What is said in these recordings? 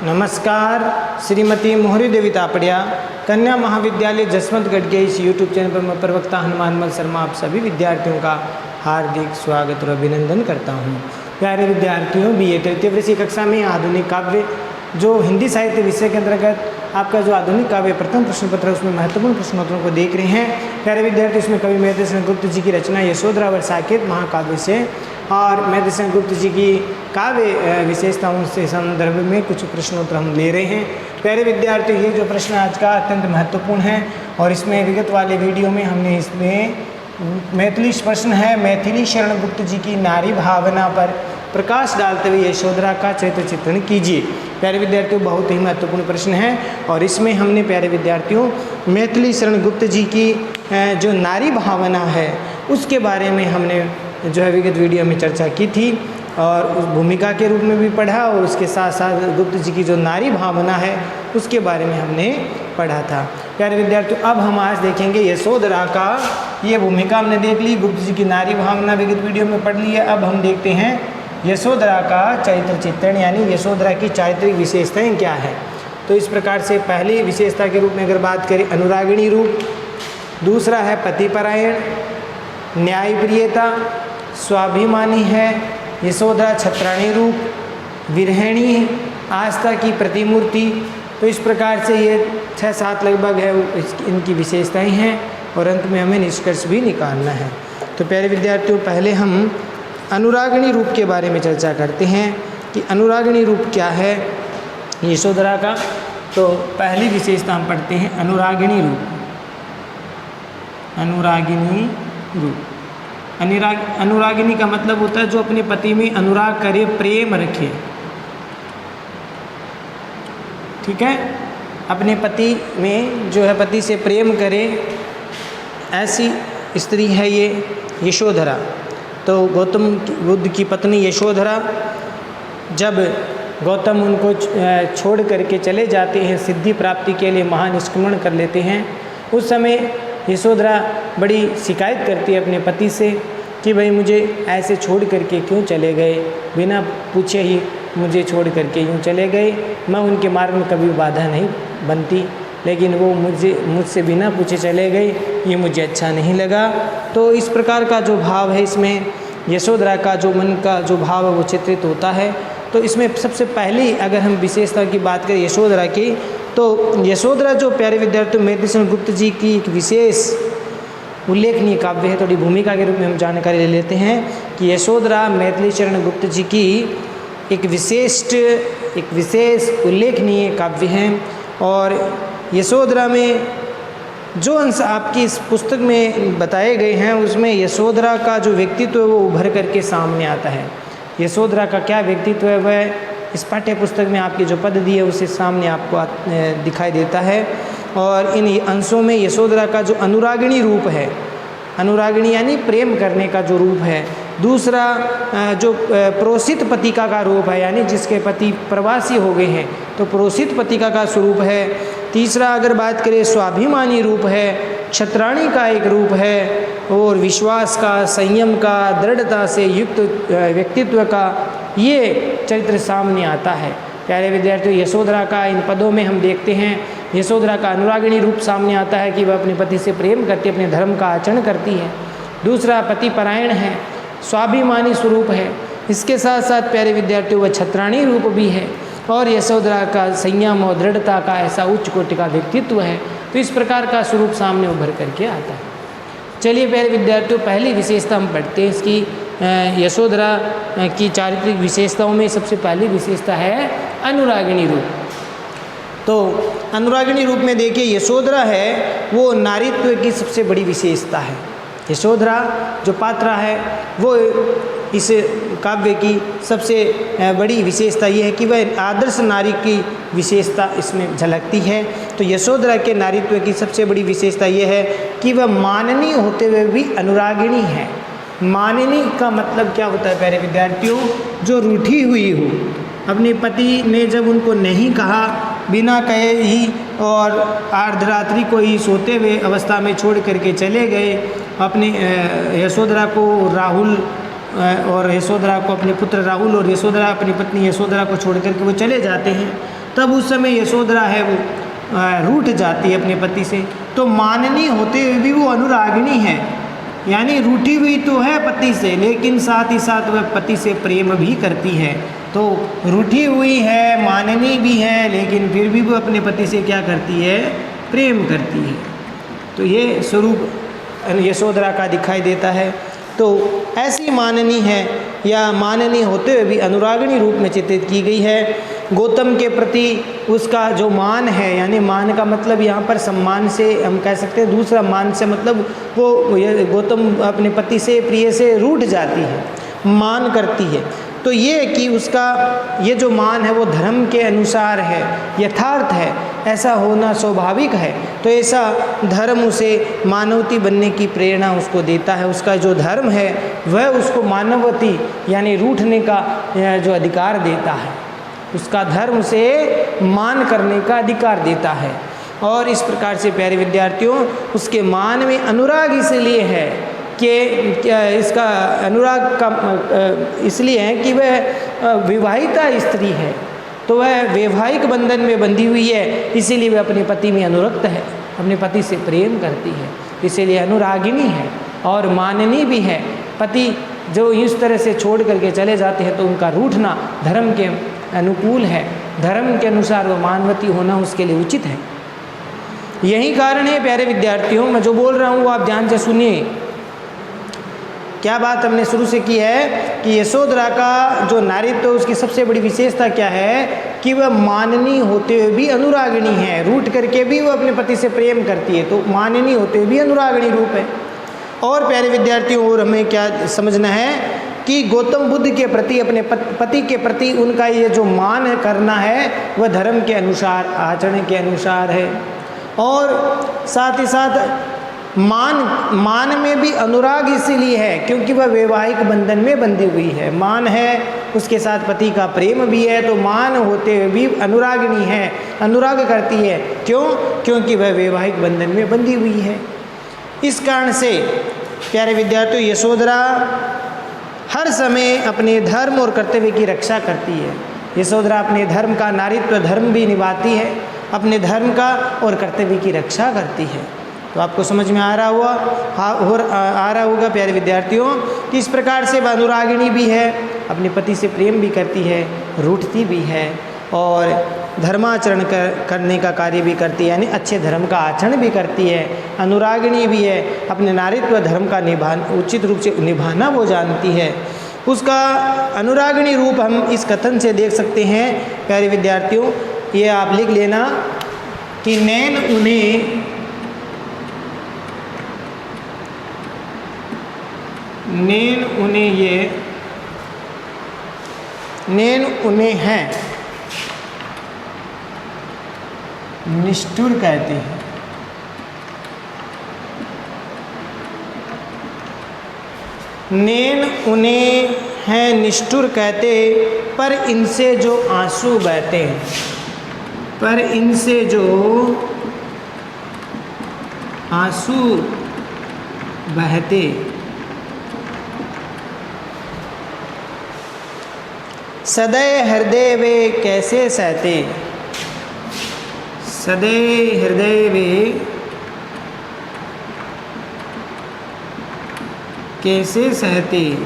नमस्कार। श्रीमती मोहरी देवी तापड़िया कन्या महाविद्यालय जसवंतगढ़ के इस यूट्यूब चैनल पर मैं प्रवक्ता हनुमानमल शर्मा आप सभी विद्यार्थियों का हार्दिक स्वागत और अभिनंदन करता हूं। प्यारे विद्यार्थियों, बीए तृतीय वर्षीय कक्षा में आधुनिक काव्य जो हिंदी साहित्य विषय के अंतर्गत आपका जो आधुनिक काव्य प्रथम प्रश्न पत्र है उसमें महत्वपूर्ण प्रश्नोत्तरों को देख रहे हैं। प्यारे विद्यार्थी, इसमें कवि मेधातिलक गुप्त जी की रचना यशोधरा व साकेत महाकाव्य से और मेधातिलक गुप्त जी की काव्य विशेषताओं से संदर्भ में कुछ प्रश्नोत्तर हम ले रहे हैं। प्यारे विद्यार्थी, ये जो प्रश्न आज का अत्यंत महत्वपूर्ण है और इसमें विगत वाले वीडियो में हमने इसमें मैथिली प्रश्न है मैथिली शरण गुप्त जी की नारी भावना पर प्रकाश डालते हुए यशोधरा का चरित्र चित्रण कीजिए। प्यारे विद्यार्थियों, बहुत ही महत्वपूर्ण प्रश्न है और इसमें हमने प्यारे विद्यार्थियों मैथिली शरण गुप्त जी की जो नारी भावना है उसके बारे में हमने जो है विगत वीडियो में चर्चा की थी और उस भूमिका के रूप में भी पढ़ा और उसके साथ साथ गुप्त जी की जो नारी भावना है उसके बारे में हमने पढ़ा था। प्यारे विद्यार्थियों, अब हम आज देखेंगे यशोधरा का, ये भूमिका हमने देख ली, गुप्त जी की नारी भावना विगत वीडियो में पढ़ ली है। अब हम देखते हैं यशोधरा का चरित्र चित्रण यानी यशोधरा की चारित्रिक विशेषताएं क्या है। तो इस प्रकार से पहली विशेषता के रूप में अगर बात करें अनुरागिणी रूप, दूसरा है पतिपरायण, न्यायप्रियता, स्वाभिमानी है, यशोधरा छत्राणी रूप, विरहिणी, आस्था की प्रतिमूर्ति। तो इस प्रकार से ये 6-7 लगभग है इनकी विशेषताएं हैं और अंत में हमें निष्कर्ष भी निकालना है। तो प्यारे विद्यार्थियों, पहले हम अनुरागिणी रूप के बारे में चर्चा करते हैं कि अनुरागिणी रूप क्या है यशोधरा का। तो पहली विशेषता हम पढ़ते हैं अनुरागिणी रूप। अनुरागिणी रूप, अनुरागिनी का मतलब होता है जो अपने पति में अनुराग करे, प्रेम रखे। ठीक है, अपने पति में जो है पति से प्रेम करे, ऐसी स्त्री है ये यशोधरा। तो गौतम बुद्ध की पत्नी यशोधरा, जब गौतम उनको छोड़ करके चले जाते हैं, सिद्धि प्राप्ति के लिए महानिष्क्रमण कर लेते हैं, उस समय यशोधरा बड़ी शिकायत करती है अपने पति से कि भाई मुझे ऐसे छोड़ करके क्यों चले गए, बिना पूछे ही मुझे छोड़ करके यूँ चले गए। मैं उनके मार्ग में कभी बाधा नहीं बनती, लेकिन वो मुझसे बिना पूछे चले गए, ये मुझे अच्छा नहीं लगा। तो इस प्रकार का जो भाव है इसमें यशोधरा का जो मन का जो भाव है वो चित्रित होता है। तो इसमें सबसे पहली अगर हम विशेषता की बात करें यशोधरा की, तो यशोधरा जो प्यारे विद्यार्थी मेधातिलक गुप्त जी की एक विशेष उल्लेखनीय काव्य है। थोड़ी भूमिका के रूप में हम जानकारी ले लेते हैं कि यशोधरा मैथिली शरण गुप्त जी की एक विशेष उल्लेखनीय काव्य है और यशोधरा में जो अंश आपकी इस पुस्तक में बताए गए हैं उसमें यशोधरा का जो व्यक्तित्व है वो उभर करके सामने आता है। यशोधरा का क्या व्यक्तित्व है वह इस पाठ्य पुस्तक में आपके जो पद दिए उससे सामने आपको दिखाई देता है। और इन अंशों में यशोधरा का जो अनुरागिणी रूप है, अनुरागिणी यानी प्रेम करने का जो रूप है, दूसरा जो प्रोषित पतिका का रूप है यानी जिसके पति प्रवासी हो गए हैं तो प्रोषित पतिका का स्वरूप है, तीसरा अगर बात करें स्वाभिमानी रूप है, क्षत्राणी का एक रूप है और विश्वास का, संयम का, दृढ़ता से युक्त व्यक्तित्व का ये चरित्र सामने आता है। प्यारे विद्यार्थियों, यशोधरा का इन पदों में हम देखते हैं यशोधरा का अनुरागिणी रूप सामने आता है कि वह अपने पति से प्रेम करती है, अपने धर्म का आचरण करती है। दूसरा पतिपरायण है, स्वाभिमानी स्वरूप है। इसके साथ साथ प्यारे विद्यार्थियों वह छत्राणी रूप भी है और यशोधरा का संयम और दृढ़ता का ऐसा उच्च कोटि का व्यक्तित्व है। तो इस प्रकार का स्वरूप सामने उभर करके आता है। चलिए प्यारे विद्यार्थियों, पहली विशेषता हम पढ़ते हैं इसकी यशोधरा की चारित्रिक विशेषताओं में सबसे पहली विशेषता है अनुरागिणी रूप। तो अनुरागिणी रूप में देखिए यशोधरा है वो नारीत्व की सबसे बड़ी विशेषता है। यशोधरा जो पात्र है वो इस काव्य की सबसे बड़ी विशेषता ये है कि वह आदर्श नारी की विशेषता इसमें झलकती है। तो यशोधरा के नारीत्व की सबसे बड़ी विशेषता ये है कि वह माननीय होते हुए भी अनुरागिणी है। माननीय का मतलब क्या होता है प्यारे विद्यार्थियों? जो रूठी हुई हो, अपने पति ने जब उनको नहीं कहा, बिना कहे ही और अर्धरात्रि को ही सोते हुए अवस्था में छोड़ करके चले गए, अपने यशोधरा को राहुल और यशोधरा को अपने पुत्र राहुल और यशोधरा अपनी पत्नी यशोधरा को छोड़ करके वो चले जाते हैं। तब उस समय यशोधरा है वो रूठ जाती है अपने पति से। तो माननी होते हुए भी वो अनुरागिणी है, यानी रूठी हुई तो है पति से, लेकिन साथ ही साथ वह पति से प्रेम भी करती है। तो रूठी हुई है, माननी भी है, लेकिन फिर भी वो अपने पति से क्या करती है, प्रेम करती है। तो ये स्वरूप यशोधरा का दिखाई देता है। तो ऐसी माननी है या माननी होते हुए भी अनुरागिणी रूप में चित्रित की गई है। गौतम के प्रति उसका जो मान है, यानी मान का मतलब यहाँ पर सम्मान से हम कह सकते हैं, दूसरा मान से मतलब वो गौतम अपने पति से प्रिय से रूठ जाती है, मान करती है। तो ये कि उसका ये जो मान है वो धर्म के अनुसार है, यथार्थ है, ऐसा होना स्वाभाविक है। तो ऐसा धर्म उसे मानवती बनने की प्रेरणा उसको देता है। उसका जो धर्म है वह उसको मानवती यानी रूठने का जो अधिकार देता है, उसका धर्म उसे मान करने का अधिकार देता है। और इस प्रकार से प्यारे विद्यार्थियों, उसके मान में अनुराग इसलिए है कि इसका अनुराग का इसलिए है कि वह विवाहिता स्त्री है, तो वह वैवाहिक बंधन में बंधी हुई है, इसीलिए वह अपने पति में अनुरक्त है, अपने पति से प्रेम करती है, इसीलिए अनुरागिनी है और माननी भी है। पति जो इस तरह से छोड़ करके चले जाते हैं तो उनका रूठना धर्म के अनुकूल है, धर्म के अनुसार वो मानवती होना उसके लिए उचित है। यही कारण है प्यारे विद्यार्थियों, मैं जो बोल रहा हूँ वो आप ध्यान से सुनिए। क्या बात हमने शुरू से की है कि यशोधरा का जो नारीत्व, उसकी सबसे बड़ी विशेषता क्या है कि वह माननी होते हुए भी अनुरागिणी है, रूठ करके भी वह अपने पति से प्रेम करती है, तो माननी होते हुए भी अनुरागिणी रूप है। और प्यारे विद्यार्थियों, और हमें क्या समझना है कि गौतम बुद्ध के प्रति, अपने पति के प्रति उनका ये जो मान करना है वह धर्म के अनुसार, आचरण के अनुसार है। और साथ ही साथ मान में भी अनुराग इसीलिए है क्योंकि वह वैवाहिक बंधन में बंधी हुई है, मान है, उसके साथ पति का प्रेम भी है, तो मान होते हुए भी अनुरागिणी है, अनुराग करती है। क्यों? क्योंकि वह वैवाहिक बंधन में बंधी हुई है। इस कारण से प्यारे विद्यार्थियों, यशोधरा हर समय अपने धर्म और कर्तव्य की रक्षा करती है। यशोधरा अपने धर्म का, नारीत्व धर्म भी निभाती है, अपने धर्म का और कर्तव्य की रक्षा करती है। तो आपको समझ में आ रहा होगा प्यारे विद्यार्थियों कि इस प्रकार से वह अनुरागिणी भी है, अपने पति से प्रेम भी करती है, रूठती भी है और धर्माचरण करने का कार्य भी करती है, यानी अच्छे धर्म का आचरण भी करती है। अनुरागिणी भी है, अपने नारीत्व धर्म का उचित रूप से निभाना वो जानती है। उसका अनुरागिणी रूप हम इस कथन से देख सकते हैं प्यारे विद्यार्थियों, ये आप लिख लेना कि नैन उन्हें हैं, निष्ठुर कहते हैं। नैन उन्हें हैं निष्ठुर कहते, पर इनसे जो आंसू बहते हैं, पर इनसे जो आंसू बहते, सदैव हृदय वे कैसे सहते, सदैव हृदय वे कैसे सहते,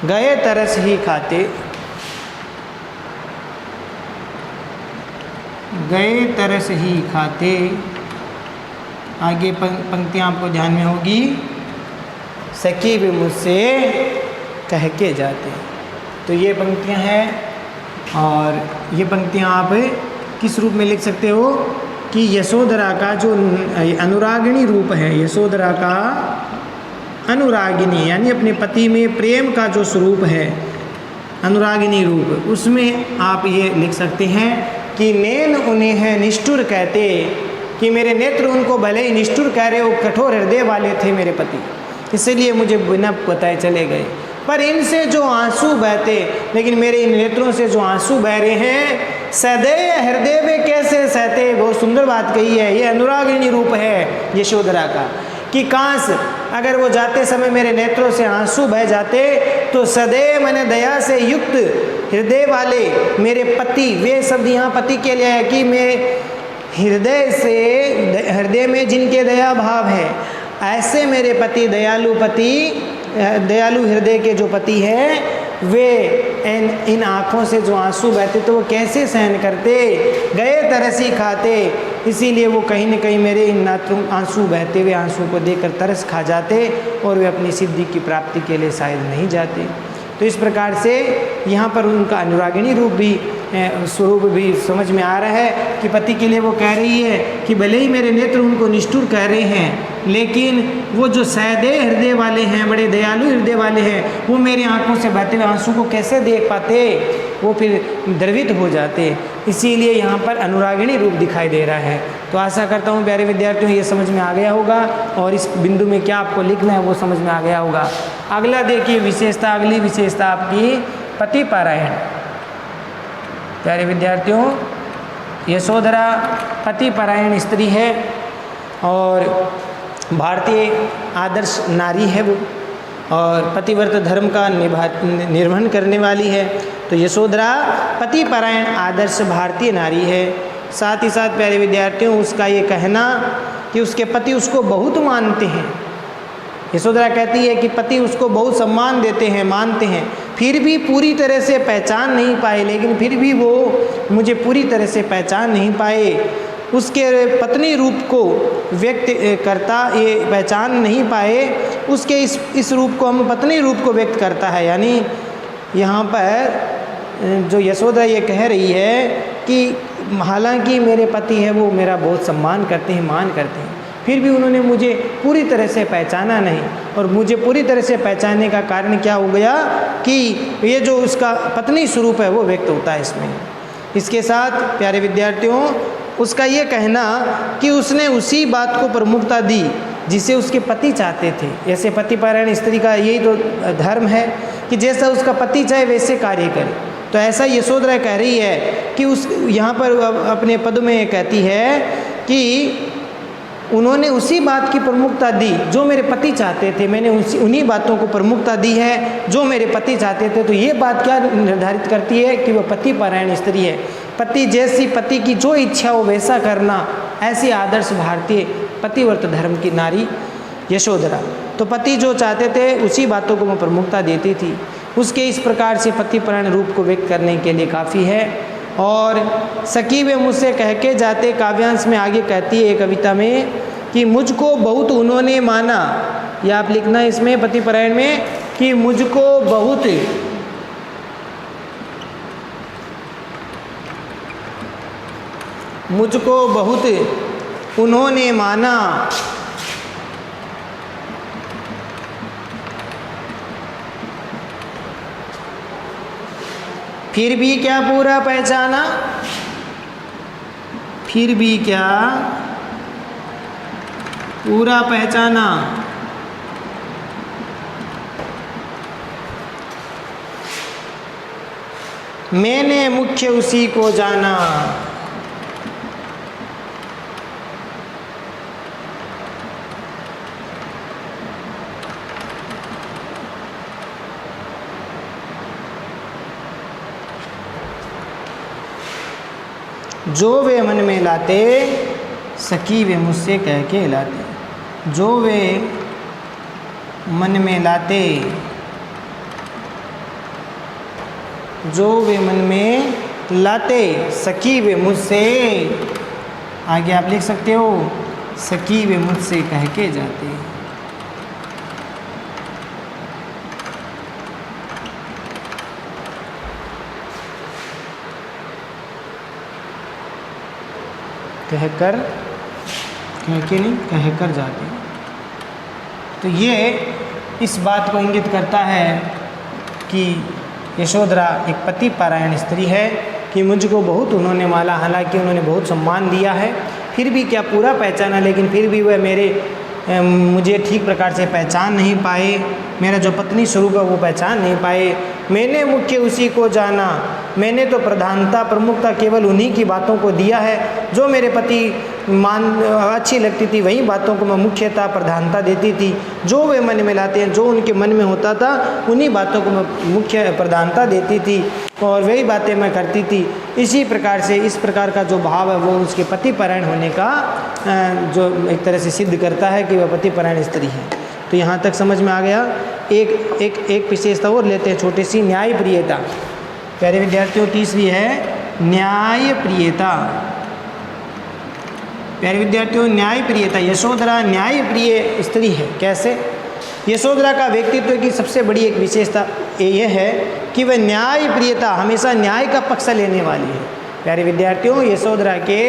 गए तरस ही खाते, गए तरस ही खाते। आगे पंक्तियाँ आपको ध्यान में होगी, सखी भी मुझसे कह के जाते। तो ये पंक्तियाँ हैं, और ये पंक्तियाँ आप किस रूप में लिख सकते हो कि यशोधरा का जो अनुरागिणी रूप है, यशोधरा का अनुरागिनी यानी अपने पति में प्रेम का जो स्वरूप है, अनुरागिनी रूप, उसमें आप ये लिख सकते हैं कि नैन उन्हें है निष्ठुर कहते, कि मेरे नेत्र उनको भले ही निष्ठुर कह रहे, वो कठोर हृदय वाले थे मेरे पति, इसलिए मुझे बिना बताए चले गए, पर इनसे जो आंसू बहते, लेकिन मेरे इन नेत्रों से जो आंसू बह रहे हैं, सदैव हृदय में कैसे सहते। बहुत सुंदर बात कही है, ये अनुरागिणी रूप है यशोधरा का कि काश अगर वो जाते समय मेरे नेत्रों से आंसू बह जाते तो सदैव मैंने दया से युक्त हृदय वाले मेरे पति, वे शब्द यहाँ पति के लिए है कि मैं हृदय में जिनके दया भाव है, ऐसे मेरे पति, दयालु हृदय के जो पति हैं, वे इन आँखों से जो आंसू बहते तो वो कैसे सहन करते, गए तरसी खाते। इसीलिए वो कहीं न कहीं मेरे इन नेत्रों आंसू बहते हुए आंसू को देखकर तरस खा जाते और वे अपनी सिद्धि की प्राप्ति के लिए शायद नहीं जाते। तो इस प्रकार से यहाँ पर उनका अनुरागिणी रूप भी स्वरूप भी समझ में आ रहा है कि पति के लिए वो कह रही है कि भले ही मेरे नेत्र उनको निष्ठुर कह रहे हैं, लेकिन वो जो सदैव हृदय वाले हैं, बड़े दयालु हृदय वाले हैं, वो मेरी आंखों से बहते हुए आंसू को कैसे देख पाते, वो फिर द्रवित हो जाते। इसीलिए यहाँ पर अनुरागिणी रूप दिखाई दे रहा है। तो आशा करता हूँ प्यारे विद्यार्थियों ये समझ में आ गया होगा और इस बिंदु में क्या आपको लिखना है वो समझ में आ गया होगा। अगला देखिए विशेषता, अगली विशेषता आपकी पति पारायण। प्यारे विद्यार्थियों, यशोधरा पति पारायण स्त्री है और भारतीय आदर्श नारी है वो, और पतिव्रत धर्म का निर्वहन करने वाली है। तो यशोधरा पति पारायण आदर्श भारतीय नारी है। साथ ही साथ प्यारे विद्यार्थियों, उसका ये कहना कि उसके पति उसको बहुत मानते हैं, यशोधरा कहती है कि पति उसको बहुत सम्मान देते हैं, मानते हैं, फिर भी पूरी तरह से पहचान नहीं पाए, लेकिन फिर भी वो मुझे पूरी तरह से पहचान नहीं पाए, उसके पत्नी रूप को व्यक्त करता ये पहचान नहीं पाए, उसके इस रूप को हम पत्नी रूप को व्यक्त करता है। यानी यहाँ पर जो यशोदा ये कह रही है कि हालांकि मेरे पति है वो मेरा बहुत सम्मान करते हैं, मान करते हैं, फिर भी उन्होंने मुझे पूरी तरह से पहचाना नहीं। और मुझे पूरी तरह से पहचानने का कारण क्या हो गया कि ये जो उसका पत्नी स्वरूप है वो व्यक्त होता है इसमें। इसके साथ प्यारे विद्यार्थियों, उसका ये कहना कि उसने उसी बात को प्रमुखता दी जिसे उसके पति चाहते थे। जैसे पति पारायण स्त्री का यही तो धर्म है कि जैसा उसका पति चाहे वैसे कार्य करे। तो ऐसा यशोधरा कह रही है कि उस यहाँ पर अपने पद में कहती है कि उन्होंने उसी बात की प्रमुखता दी जो मेरे पति चाहते थे, मैंने उन्हीं बातों को प्रमुखता दी है जो मेरे पति चाहते थे। तो ये बात क्या निर्धारित करती है कि वह पति पारायण स्त्री है। पति जैसी, पति की जो इच्छा हो वैसा करना, ऐसी आदर्श भारतीय पतिव्रत धर्म की नारी यशोधरा। तो पति जो चाहते थे उसी बातों को मैं प्रमुखता देती थी। उसके इस प्रकार से पति पारायण रूप को व्यक्त करने के लिए काफ़ी है। और सखी वे मुझसे कह के जाते काव्यांश में आगे कहती है कविता में कि मुझको बहुत उन्होंने माना, या आप लिखना इसमें पति पारायण में कि मुझको बहुत उन्होंने माना, फिर भी क्या पूरा पहचाना, फिर भी क्या पूरा पहचाना। मैंने मुख्य उसी को जाना, जो वे मन में लाते सखी वे मुझसे कह के लाते। जो वे मन में लाते, जो वे मन में लाते सखी वे मुझसे, आगे आप लिख सकते हो सखी वे मुझसे कह के जाते। कहकर, कह के नहीं, कहकर जाते। तो ये इस बात को इंगित करता है कि यशोधरा एक पति पारायण स्त्री है कि मुझको बहुत उन्होंने माला, हालांकि उन्होंने बहुत सम्मान दिया है, फिर भी क्या पूरा पहचाना, लेकिन फिर भी वह मुझे ठीक प्रकार से पहचान नहीं पाए, मेरा जो पत्नी स्वरूप है वो पहचान नहीं पाए। मैंने मुख्य उसी को जाना, मैंने तो प्रधानता प्रमुखता केवल उन्हीं की बातों को दिया है जो मेरे पति अच्छी लगती थी, वही बातों को मैं मुख्यतः प्रधानता देती थी। जो वे मन में लाते हैं, जो उनके मन में होता था, उन्हीं बातों को मैं मुख्य प्रधानता देती थी और वही बातें मैं करती थी। इसी प्रकार से इस प्रकार का जो भाव है वो उसके पतिपरायण होने का जो एक तरह से सिद्ध करता है कि वह पतिपरायण स्त्री है। तो यहाँ तक समझ में आ गया। एक विशेषता और लेते हैं छोटी सी, न्यायप्रियता। प्यारे विद्यार्थियों, तीसरी है न्यायप्रियता। प्यारे विद्यार्थियों, न्यायप्रियता। यशोधरा न्यायप्रिय स्त्री है। कैसे? यशोधरा का व्यक्तित्व की सबसे बड़ी एक विशेषता यह है कि वह न्यायप्रियता, हमेशा न्याय का पक्ष लेने वाली है। प्यारे विद्यार्थियों, यशोधरा के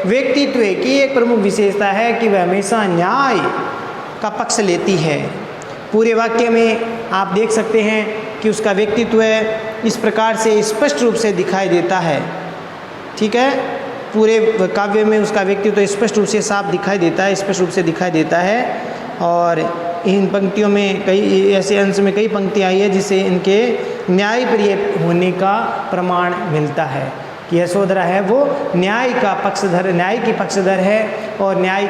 व्यक्तित्व की एक प्रमुख विशेषता है कि वह हमेशा न्याय का पक्ष लेती है। पूरे वाक्य में आप देख सकते हैं कि उसका व्यक्तित्व इस प्रकार से स्पष्ट रूप से दिखाई देता है। ठीक है, पूरे काव्य में उसका व्यक्तित्व स्पष्ट रूप से साफ दिखाई देता है, स्पष्ट रूप से दिखाई देता है। और इन पंक्तियों में कई ऐसे अंश में कई पंक्तियाँ आई है जिससे इनके न्यायप्रिय होने का प्रमाण मिलता है कि यशोधरा है वो न्याय का पक्षधर, न्याय की पक्षधर है और न्याय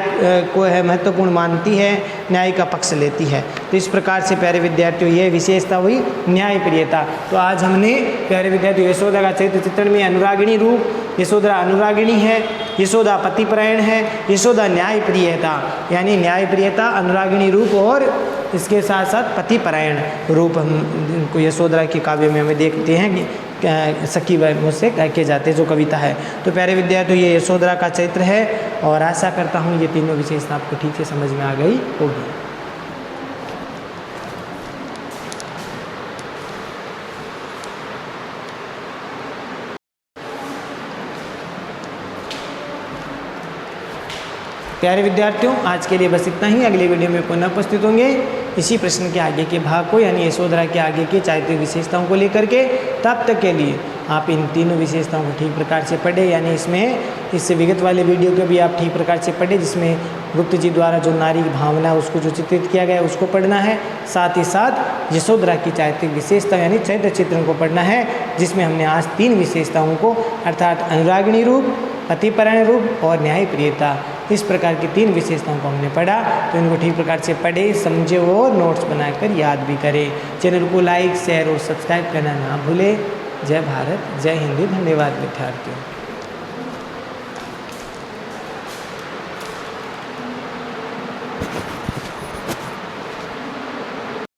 को है महत्वपूर्ण मानती है, न्याय का पक्ष लेती है। तो इस प्रकार से प्यारे विद्यार्थियों ये विशेषता हुई न्यायप्रियता। तो आज हमने प्यारे विद्यार्थियों यशोदा का चरित्र चित्रण में अनुरागिणी रूप, यशोधरा अनुरागिणी है, यशोदा पतिपरायण है, यशोदा न्यायप्रियता, यानी न्यायप्रियता, अनुरागिणी रूप और इसके साथ साथ पतिपरायण रूप हम इनको यशोधरा के काव्य में हमें देखते हैं कि सखी मुझसे कह के जाते जो कविता है। तो प्यारे विद्यार्थियों ये यशोधरा का चरित्र है और आशा करता हूँ ये तीनों विशेषता आपको ठीक से समझ में आ गई होगी। प्यारे विद्यार्थियों, आज के लिए बस इतना ही। अगले वीडियो में पुनः उपस्थित होंगे इसी प्रश्न के आगे के भाग को, यानी यशोधरा के आगे के चारित्रिक विशेषताओं को लेकर के। तब तक के लिए आप इन तीनों विशेषताओं को ठीक प्रकार से पढ़े, यानी इससे विगत वाले वीडियो को भी आप ठीक प्रकार से पढ़े, जिसमें गुप्त जी द्वारा जो नारी की भावना उसको जो चित्रित किया गया उसको पढ़ना है। साथ ही साथ यशोधरा की चारित्रिक विशेषता यानी चरित्र चित्रण को पढ़ना है, जिसमें हमने आज 3 विशेषताओं को अर्थात अनुरागिणी रूप, पतिपरायण रूप और न्यायप्रियता, इस प्रकार की 3 विशेषताओं को हमने पढ़ा। तो इनको ठीक प्रकार से पढ़े, समझे और नोट्स बनाकर याद भी करें। चैनल को लाइक, शेयर और सब्सक्राइब करना ना भूलें। जय भारत, जय हिंद। धन्यवाद विद्यार्थियों।